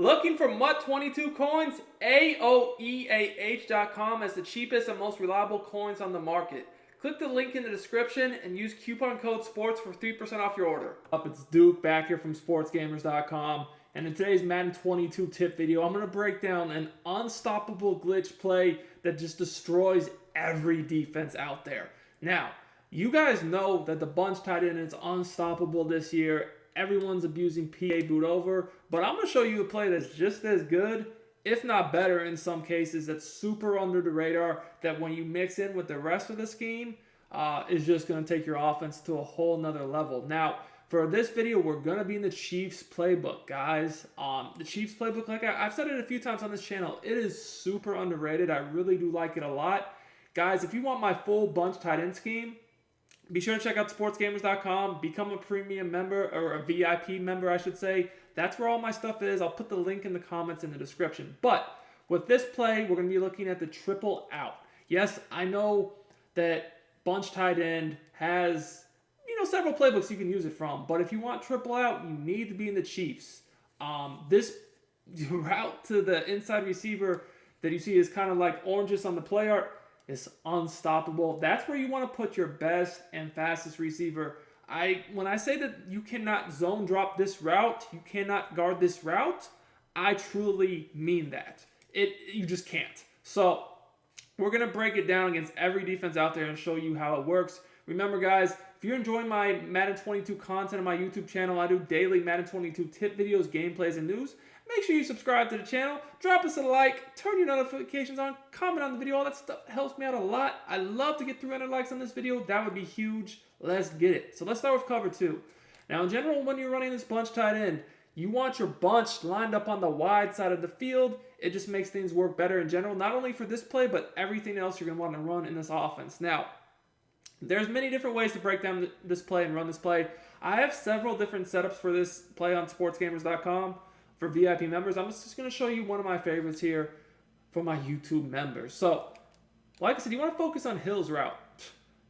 Looking for MUT22 coins? AOEAH.com has the cheapest and most reliable coins on the market. Click the link in the description and use coupon code SPORTS for 3% off your order. It's Duke back here from Sportsgamerz.com, and in today's Madden 22 tip video, I'm going to break down an unstoppable glitch play that just destroys every defense out there. Now, you guys know that the bunch tight end is unstoppable this year. Everyone's abusing PA boot over, but I'm going to show you a play that's just as good, if not better in some cases, that's super under the radar, that when you mix in with the rest of the scheme, is just going to take your offense to a whole nother level. Now, for this video, we're going to be in the Chiefs playbook, guys. The Chiefs playbook, like I've said it a few times on this channel, it is super underrated. I really do like it a lot. Guys, if you want my full bunch tight end scheme, be sure to check out sportsgamers.com, become a premium member, or a VIP member, I should say. That's where all my stuff is. I'll put the link in the comments in the description. But with this play, we're going to be looking at the triple out. Yes, I know that bunch tight end has, several playbooks you can use it from. But if you want triple out, you need to be in the Chiefs. This route to the inside receiver that you see is kind of like oranges on the play art. Is unstoppable. That's where you want to put your best and fastest receiver. When I say that you cannot zone drop this route, you cannot guard this route, I truly mean that. You just can't. So we're going to break it down against every defense out there and show you how it works. Remember, guys, if you're enjoying my Madden 22 content on my YouTube channel, I do daily Madden 22 tip videos, gameplays, and news. Make sure you subscribe to the channel, drop us a like, turn your notifications on, comment on the video. All that stuff helps me out a lot. I love to get 300 likes on this video. That would be huge. Let's get it. So let's start with cover 2. Now, in general, when you're running this bunch tight end, you want your bunch lined up on the wide side of the field. It just makes things work better in general, not only for this play, but everything else you're going to want to run in this offense. Now, there's many different ways to break down this play and run this play. I have several different setups for this play on sportsgamers.com. For VIP members, I'm just going to show you one of my favorites here for my YouTube members. So, like I said, you want to focus on Hill's route.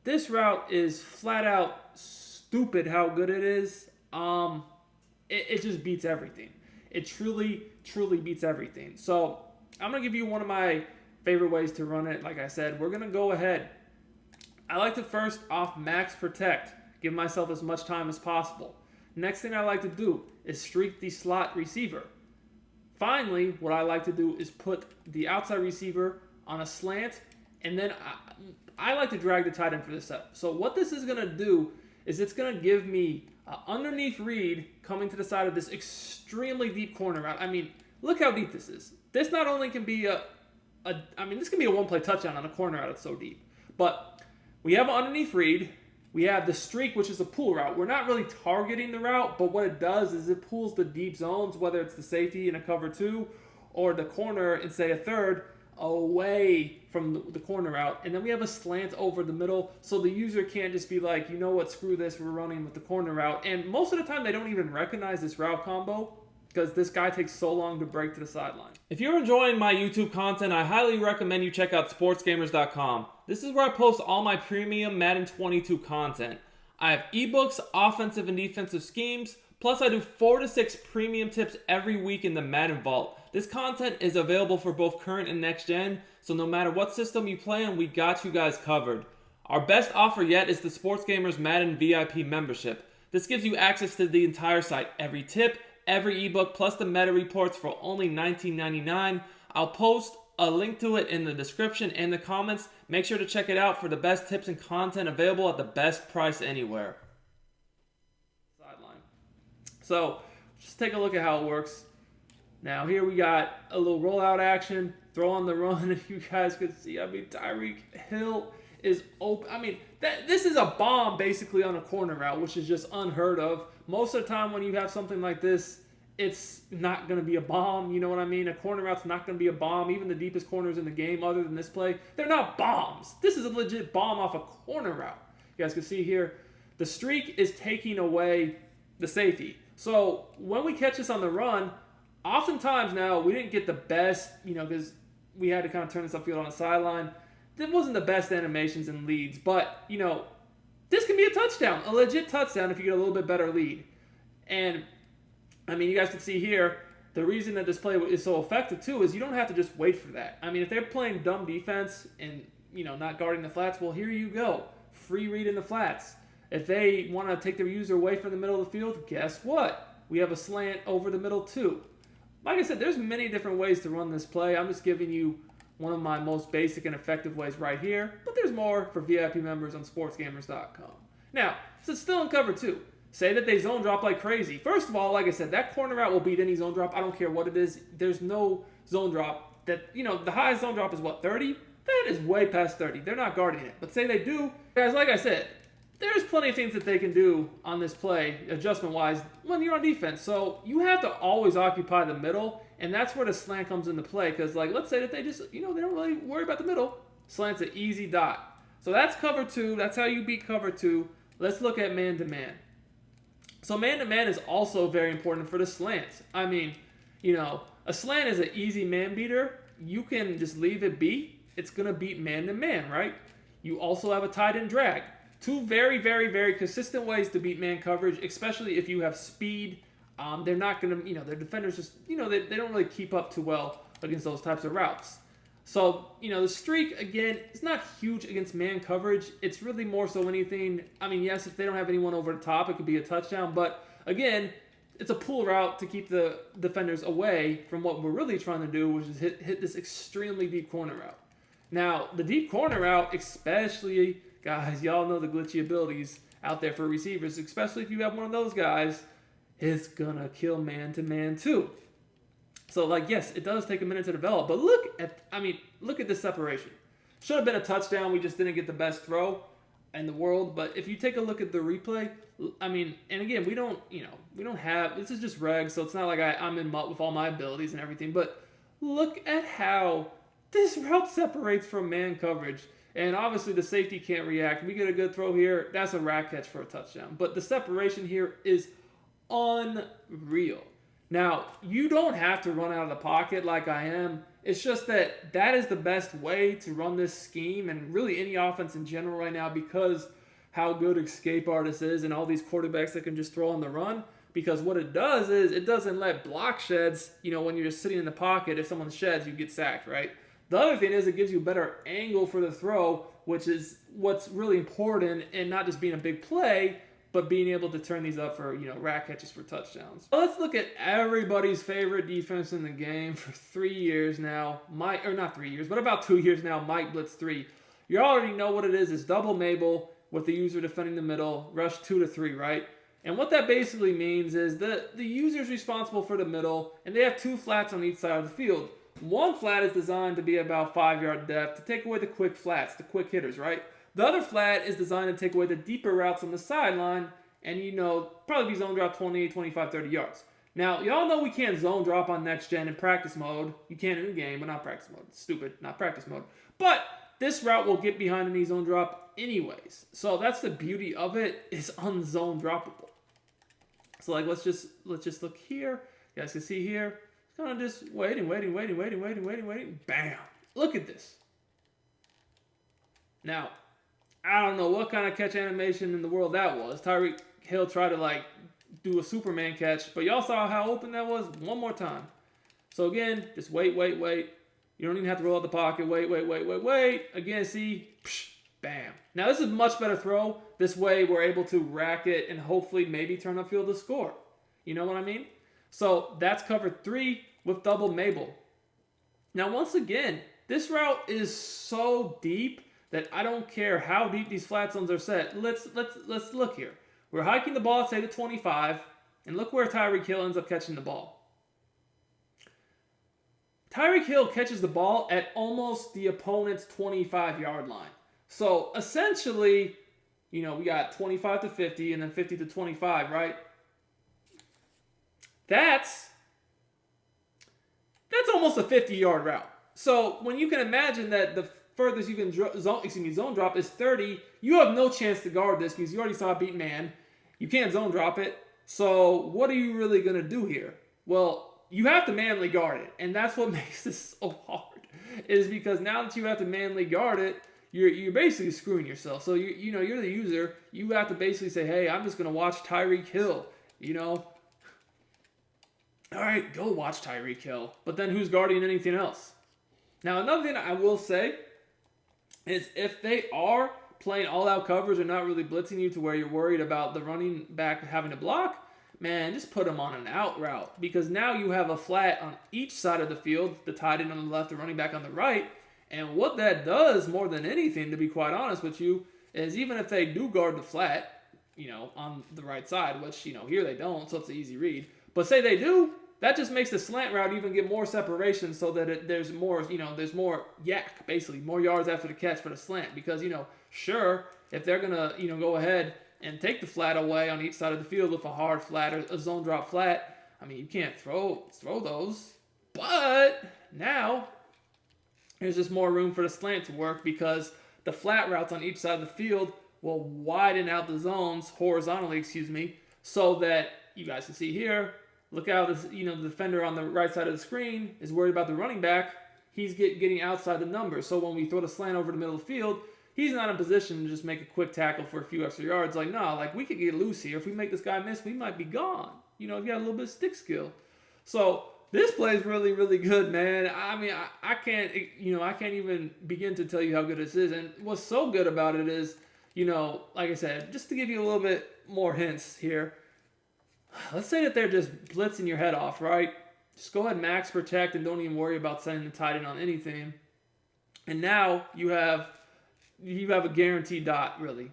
This route is flat out stupid how good it is. It just beats everything. It truly, truly beats everything. So, I'm going to give you one of my favorite ways to run it. Like I said, we're going to go ahead. I like to first off max protect, give myself as much time as possible. Next thing I like to do is streak the slot receiver. Finally, what I like to do is put the outside receiver on a slant, and then I like to drag the tight end for this setup. So what this is going to do is it's going to give me underneath read coming to the side of this extremely deep corner route. I mean, look how deep this is. This not only can be this can be a one-play touchdown on a corner route. It's so deep. But we have an underneath read. We have the streak, which is a pull route. We're not really targeting the route, but what it does is it pulls the deep zones, whether it's the safety in a cover 2 or the corner in, say, a third, away from the corner route. And then we have a slant over the middle, so the user can't just be like, you know what, screw this, we're running with the corner route. And most of the time, they don't even recognize this route combo because this guy takes so long to break to the sideline. If you're enjoying my YouTube content, I highly recommend you check out sportsgamers.com. This is where I post all my premium Madden 22 content. I have eBooks, offensive and defensive schemes, plus I do 4 to 6 premium tips every week in the Madden Vault. This content is available for both current and next gen, so no matter what system you play on, we got you guys covered. Our best offer yet is the Sportsgamerz Madden VIP membership. This gives you access to the entire site, every tip, every ebook, plus the meta reports for only $19.99. I'll post a link to it in the description and the comments. Make sure to check it out for the best tips and content available at the best price anywhere. Sideline. So, just take a look at how it works. Now, here we got a little rollout action, throw on the run, if you guys could see. I mean, Tyreek Hill is open. I mean, this is a bomb basically on a corner route, which is just unheard of. Most of the time when you have something like this, it's not going to be a bomb, you know what I mean? A corner route's not going to be a bomb. Even the deepest corners in the game, other than this play, they're not bombs. This is a legit bomb off a corner route. You guys can see here, the streak is taking away the safety. So when we catch this on the run, oftentimes now we didn't get the best, because we had to kind of turn this upfield on the sideline. It wasn't the best animations and leads, but, this can be a touchdown, a legit touchdown if you get a little bit better lead. And, I mean, you guys can see here, the reason that this play is so effective too is you don't have to just wait for that. I mean, if they're playing dumb defense and, not guarding the flats, well, here you go. Free read in the flats. If they want to take their user away from the middle of the field, guess what? We have a slant over the middle too. Like I said, there's many different ways to run this play. I'm just giving you one of my most basic and effective ways right here, but there's more for VIP members on Sportsgamerz.com. Now, so it's still in cover 2. Say that they zone drop like crazy. First of all, like I said, that corner route will beat any zone drop. I don't care what it is. There's no zone drop that, the highest zone drop is what, 30? That is way past 30. They're not guarding it. But say they do, guys, like I said, there's plenty of things that they can do on this play, adjustment-wise, when you're on defense. So you have to always occupy the middle, and that's where the slant comes into play. Because, let's say that they just, they don't really worry about the middle. Slant's an easy dot. So that's cover 2. That's how you beat cover 2. Let's look at man-to-man. So man-to-man is also very important for the slants. I mean, a slant is an easy man beater. You can just leave it be. It's going to beat man-to-man, right? You also have a tight end drag. 2 very, very, very consistent ways to beat man coverage, especially if you have speed. They're not going to, their defenders just, they don't really keep up too well against those types of routes. So, the streak, again, is not huge against man coverage. It's really more so anything. I mean, yes, if they don't have anyone over the top, it could be a touchdown. But, again, it's a pull route to keep the defenders away from what we're really trying to do, which is hit this extremely deep corner route. Now, the deep corner route, especially, guys, y'all know the glitchy abilities out there for receivers, especially if you have one of those guys, it's going to kill man-to-man too. So, yes, it does take a minute to develop, but look at this separation. Should have been a touchdown. We just didn't get the best throw in the world. But if you take a look at the replay, and again, we don't have, this is just regs, so it's not like I'm in MUT with all my abilities and everything. But look at how this route separates from man coverage. And obviously the safety can't react. We get a good throw here. That's a rat catch for a touchdown. But the separation here is unreal. Now, you don't have to run out of the pocket like I am. It's just that is the best way to run this scheme and really any offense in general right now because how good escape artist is and all these quarterbacks that can just throw on the run. Because what it does is it doesn't let block sheds, when you're just sitting in the pocket, if someone sheds, you get sacked, right? The other thing is it gives you a better angle for the throw, which is what's really important and not just being a big play, but being able to turn these up for, rat catches for touchdowns. So let's look at everybody's favorite defense in the game for 3 years now. Not 3 years, but about 2 years now, Mike Blitz 3. You already know what it is. It's double Mabel with the user defending the middle, rush 2 to 3, right? And what that basically means is that the user is responsible for the middle, and they have 2 flats on each side of the field. One flat is designed to be about 5-yard depth to take away the quick flats, the quick hitters, right? The other flat is designed to take away the deeper routes on the sideline and, probably be zone drop 20, 25, 30 yards. Now, y'all know we can't zone drop on next gen in practice mode. You can in the game, but not practice mode. It's stupid, not practice mode. But this route will get behind any zone drop anyways. So that's the beauty of it, is unzone droppable. So let's just look here. You guys can see here. Kind of just waiting. Bam. Look at this. Now, I don't know what kind of catch animation in the world that was. Tyreek Hill tried to do a Superman catch, but y'all saw how open that was one more time. So again, just wait. You don't even have to roll out the pocket. Wait. Again, see, psh, bam. Now this is a much better throw. This way we're able to rack it and hopefully maybe turn upfield to score. You know what I mean? So that's cover 3 with double Mabel. Now once again, this route is so deep that I don't care how deep these flat zones are set. Let's look here. We're hiking the ball, say the 25, and look where Tyreek Hill ends up catching the ball. Tyreek Hill catches the ball at almost the opponent's 25-yard line. So essentially, we got 25 to 50 and then 50 to 25, right? That's almost a 50-yard route. So when you can imagine that the furthest you can zone drop is 30, you have no chance to guard this because you already saw beat man. You can't zone drop it. So what are you really going to do here? Well, you have to manually guard it. And that's what makes this so hard, is because now that you have to manually guard it, you're basically screwing yourself. So you're the user. You have to basically say, hey, I'm just going to watch Tyreek Hill, all right, go watch Tyreek Hill. But then who's guarding anything else? Now, another thing I will say is if they are playing all-out coverage and not really blitzing you to where you're worried about the running back having to block, man, just put them on an out route. Because now you have a flat on each side of the field, the tight end on the left, the running back on the right. And what that does, more than anything, to be quite honest with you, is even if they do guard the flat, on the right side, which, here they don't, so it's an easy read. But say they do, that just makes the slant route even get more separation so that there's more, there's more yak, basically, more yards after the catch for the slant. Because, sure, if they're going to, go ahead and take the flat away on each side of the field with a hard flat or a zone drop flat, I mean, you can't throw those. But now there's just more room for the slant to work because the flat routes on each side of the field will widen out the zones horizontally, so that you guys can see here. Look how this, the defender on the right side of the screen is worried about the running back. He's getting outside the numbers. So when we throw the slant over the middle of the field, he's not in position to just make a quick tackle for a few extra yards. Like, no, we could get loose here. If we make this guy miss, we might be gone. If you got a little bit of stick skill. So this play is really, really good, man. I mean, I can't even begin to tell you how good this is. And what's so good about it is, like I said, just to give you a little bit more hints here. Let's say that they're just blitzing your head off, right? Just go ahead and max protect and don't even worry about sending the tight end on anything. And now you have a guaranteed dot, really.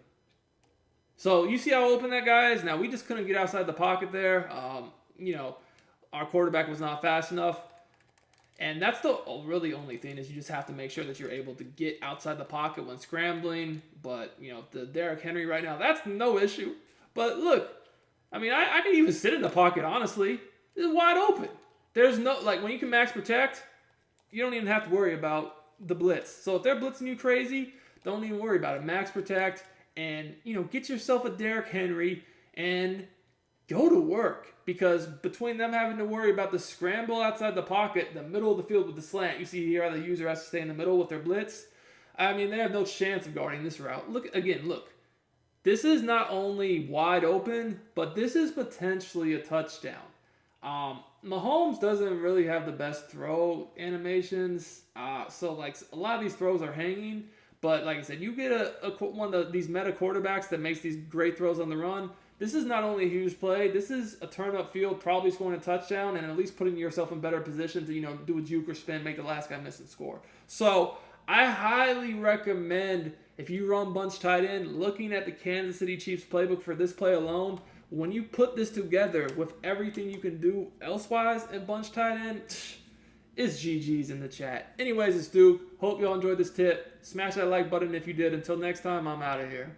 So you see how open that guy is? Now we just couldn't get outside the pocket there. Our quarterback was not fast enough. And that's the really only thing is you just have to make sure that you're able to get outside the pocket when scrambling. But, the Derrick Henry right now, that's no issue. But look, I mean, I can even sit in the pocket, honestly. It's wide open. There's no, when you can max protect, you don't even have to worry about the blitz. So if they're blitzing you crazy, don't even worry about it. Max protect and, get yourself a Derrick Henry and go to work. Because between them having to worry about the scramble outside the pocket, the middle of the field with the slant, you see here how the user has to stay in the middle with their blitz. I mean, they have no chance of guarding this route. Look. This is not only wide open, but this is potentially a touchdown. Mahomes doesn't really have the best throw animations. So a lot of these throws are hanging. But like I said, you get one of these meta quarterbacks that makes these great throws on the run. This is not only a huge play. This is a turn up field, probably scoring a touchdown, and at least putting yourself in better position to do a juke or spin, make the last guy miss and score. So I highly recommend, if you run bunch tight end, looking at the Kansas City Chiefs playbook for this play alone. When you put this together with everything you can do elsewise in bunch tight end, it's GG's in the chat. Anyways, it's Duke. Hope y'all enjoyed this tip. Smash that like button if you did. Until next time, I'm out of here.